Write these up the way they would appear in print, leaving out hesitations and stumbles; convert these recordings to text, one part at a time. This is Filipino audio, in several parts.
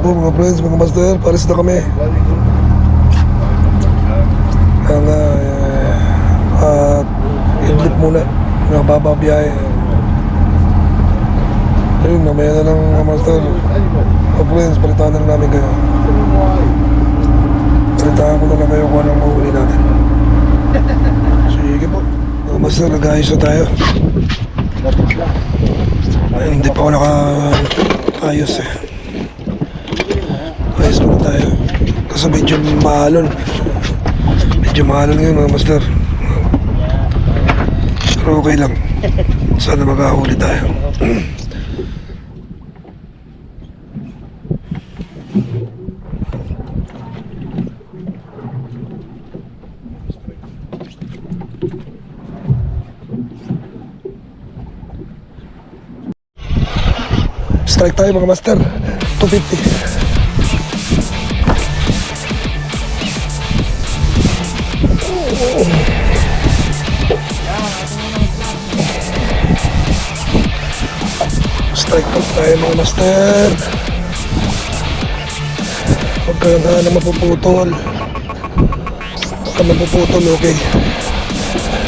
po mga friends, mga master, pares na kami. Ang idlip muna, nababa biyahe. Ayun, mamaya na lang mga master. Mga friends, palitaan na lang namin kayo. Palitaan ko na lang kayo kung anong mahuli natin. Sige po, mga master, nag-ayos na tayo. Ay, hindi pa ako naka-ayos eh. Ayos muna tayo. Kasi medyo mahalon. Medyo mahalon ngayon mga master. Pero okay lang. Sana makahuli tayo. Strike tayo mga master. 250. Strike tayo mga master. Huwag ka na mapuputol. Huwag ka mapuputol, okay.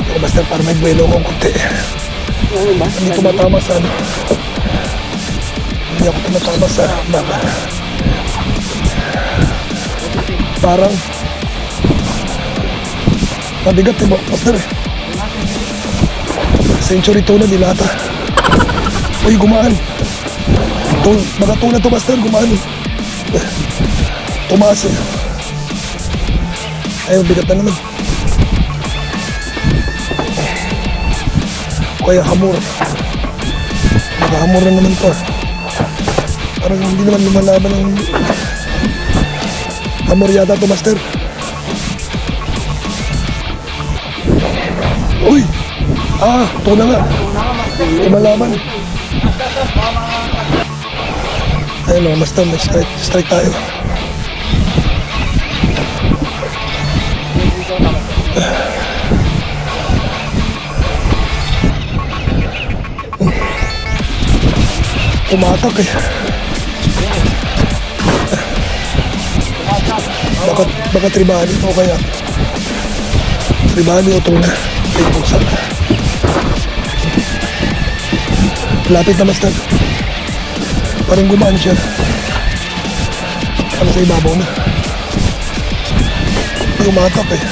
Mga master, para may buwelo kong kunti. Hindi tumatama sa ano. Hindi ako tumatama sa baba. Parang mabigat diba, master eh. Century tuna dilata. Uy, gumaan. Baka tuna to master, gumaan eh. Tumaas eh. Ay, mabigat na naman. Kaya hamur. Baka hamur na naman to. Parang hindi naman lumalaban ng hamur yata to master. Uy! Tuna nga. Lumalaban. Ayun mga master, next strike tayo. Tumatak eh. Baka tribali o kaya tribali o tuna. Ay pusa. Lapit na master. Parang gumaan siya. Parang sa ibabaw na. Tumatak eh.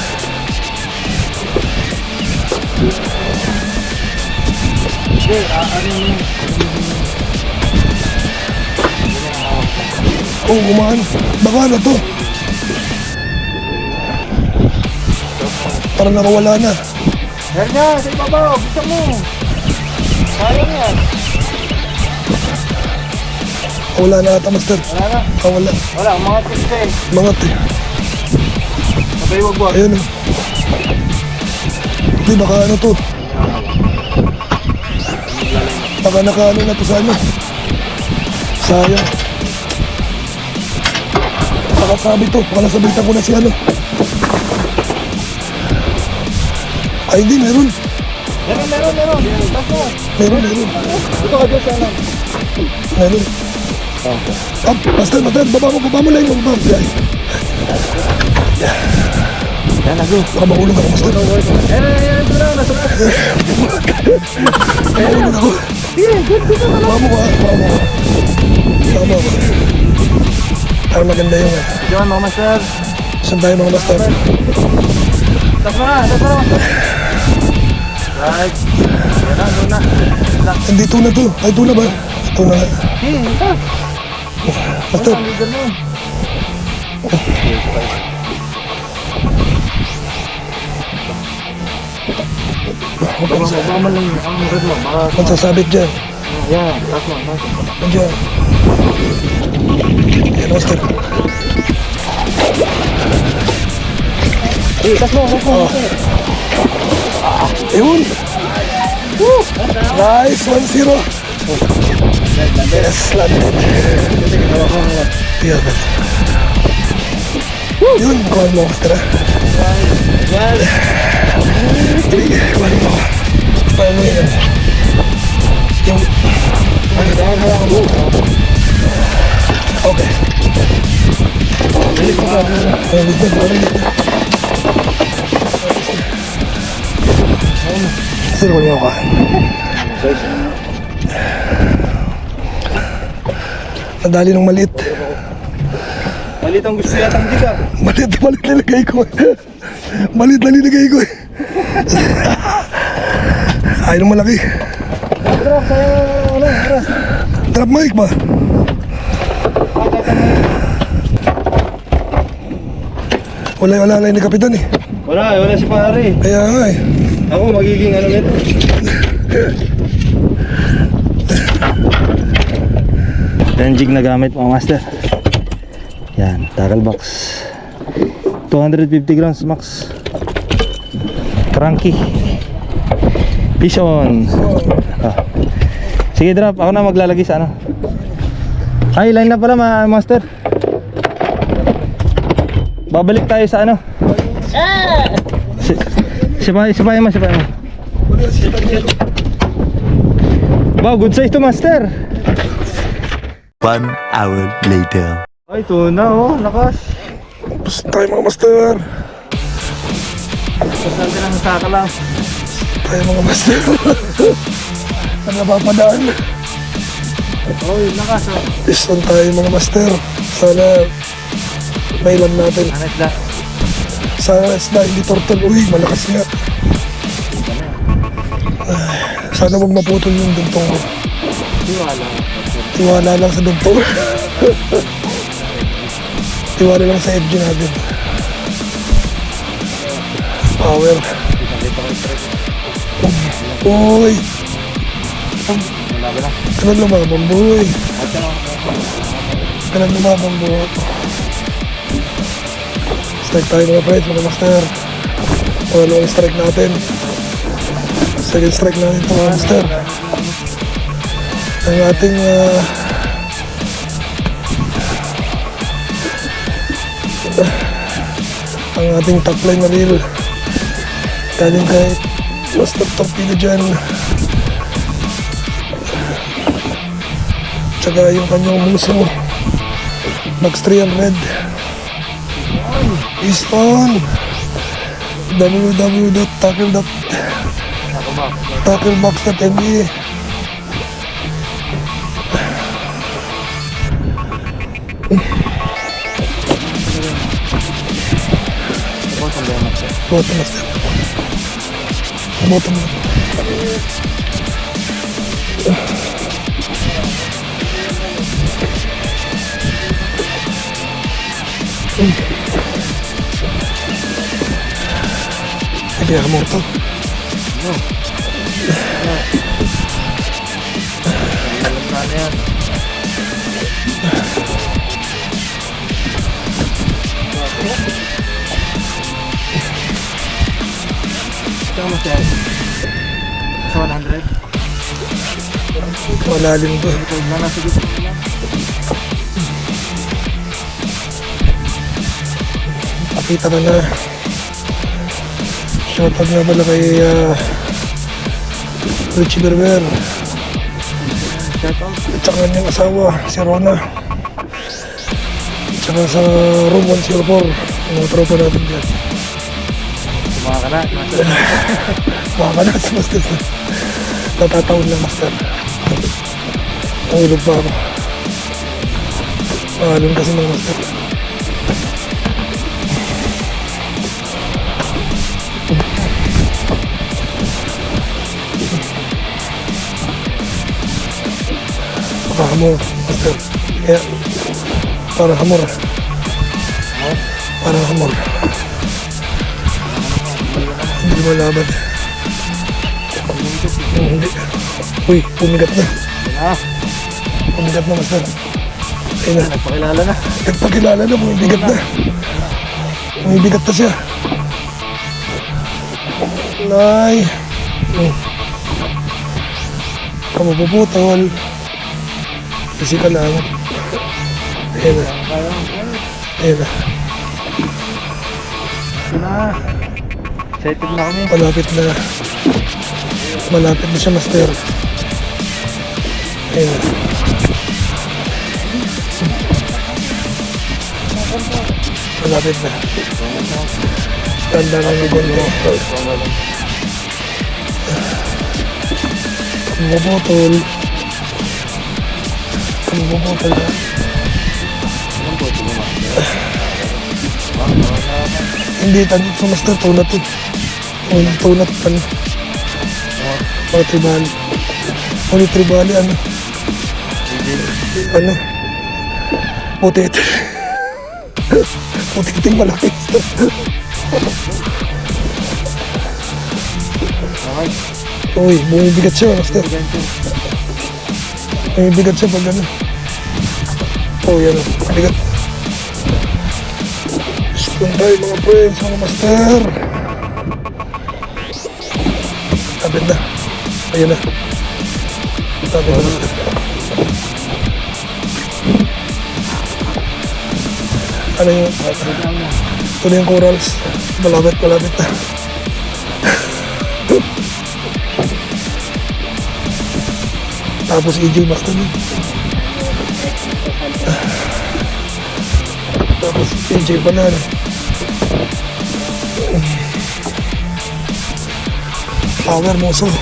Oh, gumaan. Baka ano to? Parang nakawala na. Meron na, sa ibabaw, bisa mo. Sayang yan. Wala na ata master. Wala na. Wala. Wala, mga tips eh. Mangat eh. Sabay wag-wag. Ayun oh. Hindi, baka ano to. Baka nakaano na to sa ano. Sayang. Baka sabi to. Baka nasabitan ko na si ano. Ay hindi, meron. Meron. Basta. Meron. Ito ka dyan sana. Meron. Master, baba mo lang yung baba. Yan, nagu. Baka mahulog ako, master. Yan, ito na, nasa po. Mahulog ako. Baba mo. Parang maganda yung Diyan, mga master. saan tayo mga master? Tas mo na, master. Right. Yan na, doon na. Hindi tuna to. Ay, tuna ba? Tuna nga. Ito. Master. Ang leader mo. Baka man lang ang red mo. Magsasabit dyan. Yan, tas mo. Dyan. Yan, master. Tas mo. Yun. Nice, 1-0. Yes, landed. Yan. Yun, kuhan mo, master. Sige, kuhan mo. Paano yan? Yung... Okay. Sir, wala ako. Nadali ng maliit. Malit ang gusto yata ang diga. Maliit nilagay ko. Maliit na nilagay ko. Ayaw ng malaki. Drop sa'yo, ano, oras. Drop mic ba? Wala na ni Kapitan eh. Wala si pare. Kaya nga eh. Ako magiging ano nito. Yan jig na gamit mga master. Yan, tackle box. 250 grams max. Cranky. Fish on. Ah. Sige drop, ako na maglalagay sa ano. Ay, line na pala master. Babalik tayo sa ano. Sipayan mo. Wow, good size to master. 1 hour later. Ay, ito na oh, lakas. Basta tayo mga master. Basta lang sa saka lang. Tayo mga master. Ano napapadaan? Oh, yun lakas oh. Piston tayo mga master. Sana mailan natin. Anet lang. Sana isda hindi turtle. Uy, malakas nga. Sana huwag maputol yung dugtong ko. Tiwala lang sa dugtong. Tiwala lang sa FG natin. Power. Uy. Kanan lumabang buhay. Kanan lumabang buhay. Strike tayo mga friends, mga master. Pangalawang strike natin. Second strike natin ito mga master. Ang ating ang ating top line na reel. Galing kay Master Torpedo dyan. Tsaka yung kanyang muso Max 300 Piston www.tacklebox.me. Bottom master. Bottom master. Hindi ako morto. Alam na yan. Ito mo siya. Sa 100. Malalim to. Ito na nasa gitna lang. Pakita mo na. Shoutout nga pala kay Richie Berber. At saka kanyang asawa, si Rona. At saka sa room 104, mga tropa natin dyan. Mga ka na. Mga kanas, master. Natataon lang, master. Nangilog pa ako. Mahalon kasi mga master. Hamor, master. Kaya, parang hamor. Parang hamor. Hindi malaban. Hindi. Uy, pumigat na. Pumigat na, master. Ayun na. Nagpakilala na. Nagpakilala na, pumibigat na. Pumibigat na siya. Nay. Kamapuputol. Kasi ka lang. Ayan na. Ayan na. Ito na. Excited na kami. Malapit na. Malapit na siya, master. Ayan na. Malapit na. Tanda lang ng konti. Bumuputol. Bumuputol na. Hindi, tanong sa master, tunat eh. O hindi tunat, ano. Mga tribali. Mga tribali, ano. Ano. Putit. Putiting malaki. Uy, bumibigat siya, master. Bumibigat siya pag ano. Oh, yan o. Bigat. Spoon tayo mga friends, mga master. Tabit na. Ayan na. Tabit na, master. Ano yung... Ito na yung corals. Malapit na. Tapos EJ master na. Tapos EJ pa na. Power moso.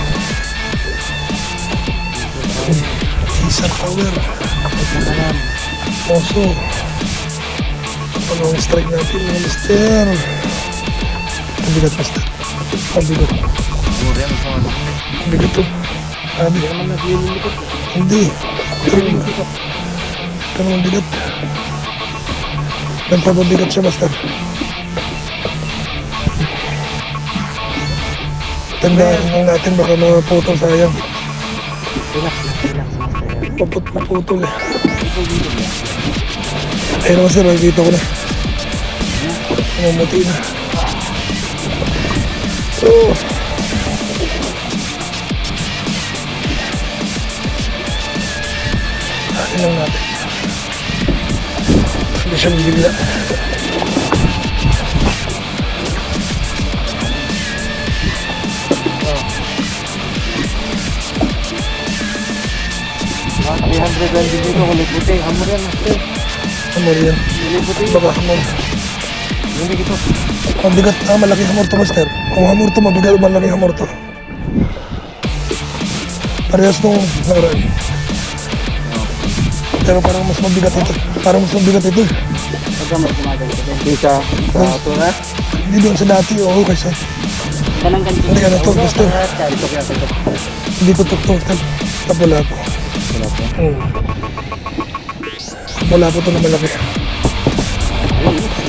Isar power. Moso. Ano ang strike natin mga mister? Ang bigat master. Ang bigat. Ang bigat to. Sabi. Hindi. Pero ang bigat. Nagpapabigat siya master. Tandaan lang natin baka maputol sayang. Maputol eh. Ayun naman sir, nakikita ko na. Mamuti na. So, atin lang natin. Hindi siya bigla. dito, kulay puti. Hamor yan, master. Hamor yan. Kulay puti. Baka hamor. Hindi dito. Mabigat na, malaki hamor to master. Kung hamor to, mabigat, malaki hamor to. Parehas nung nakaraan. Pero parang mas mabigat ito. Parang mas mabigat ito. Pagkamot gumagal ito. Isa sa tura. Hindi doon sa dati, oo, kaysa. Kanang ganito. Hindi ano to, master. Ito kaya ito. Hindi ko tuktok. Tapula po. Wala po. Wala po ito na malaki.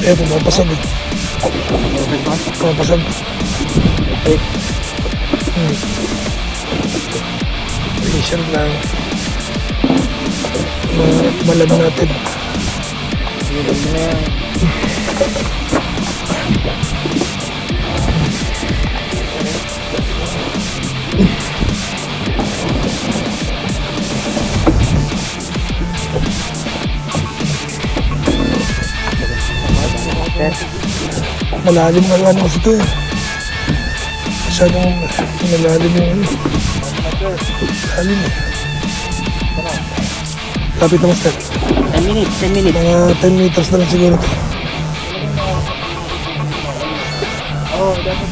Eh, pumapasag eh. Pumapasag. Facial lang. Malam natin. Malalim na ano kasi ito eh. Masyadong malalim yung ano. Malalim eh. Lapit na master. 10 minutes, 10 minutes. Mga 10 meters na lang siguro ito. Oo, dapat.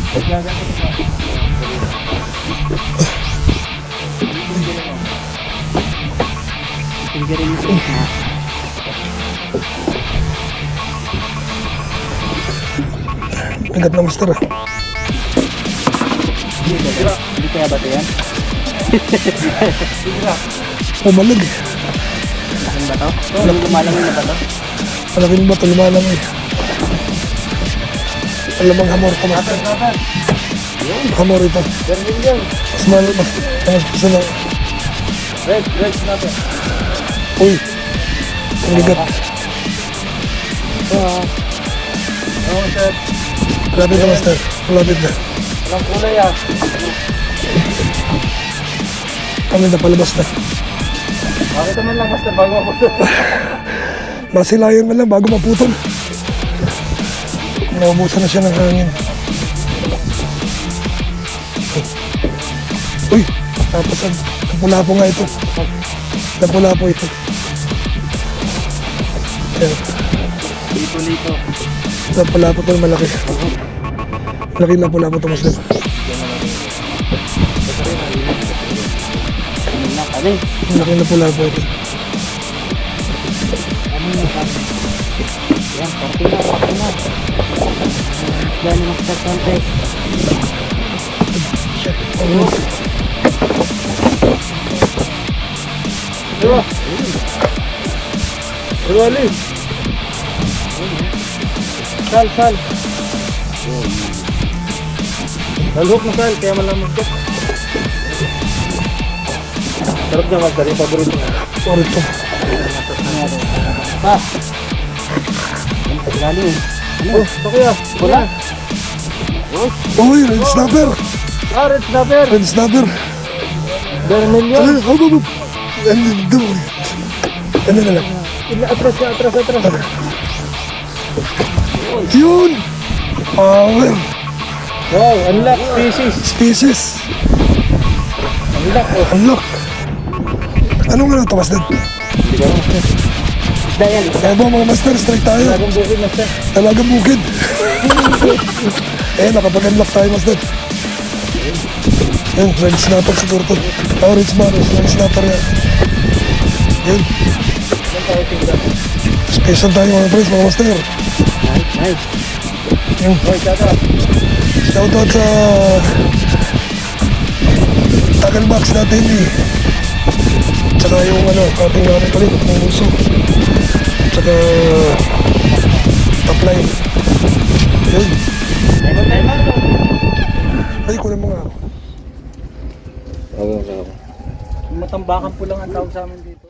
Tinggirin mo siya. Bigat na master ah. Hindi kaya ba ito yan? Pumalag eh. Laking ba ito? Lumalang na ba ito? Malaking bato, lumalang eh. Alamang hamor ko master. Hamor ito. Mas mahal, mas gusto na. Red natin. Uy, ang bigat. Oo, sir. Lapit na master, lapit na. Walang kulay ah. Kami na palabas na. Bakit naman lang, master, bago ako ito? Masilayan man lang bago maputol. Naubusan na siya ng hangin. Uy, tapos napula po nga ito. Napula po ito. Ayan. Lito. Lapu-lapu to malaki. Malaki lapu-lapu to mas Kami. Malaki lapu-lapu ito. Yan, party na. Yan, magkakante. Ano? Rally. Sal. Nalhook na sal, kaya man lang mag-hook. Sarap niya magdari, paborito nga. Sorry to. Pa. Ang galing. Ano? Ito kuya. Wala. Uy, red snapper! Red snapper. Red snapper! Vermilion. Ano? Hop! Ano na lang? Atras. Yun! Power! Wow, unlock species. Species! Unlock. Unlock! Anong ano ito, Master? Isda yan. Kaya ba mga Master, strike tayo. Bagong bukid na siya. Talagang bukid. Nakapag-unlock tayo, Master. Yan, red snapper siguro to. Red snapper yan. Yan. Special tayo mga friends, mga Master. Nice. Yan. Shoutout sa tagal box natin eh. Tsaka yung cutting namin ulit, ng uso. Tsaka top line. Yun. Ay, kunin mo nga ako. Matambakan po lang ang tawag sa amin dito.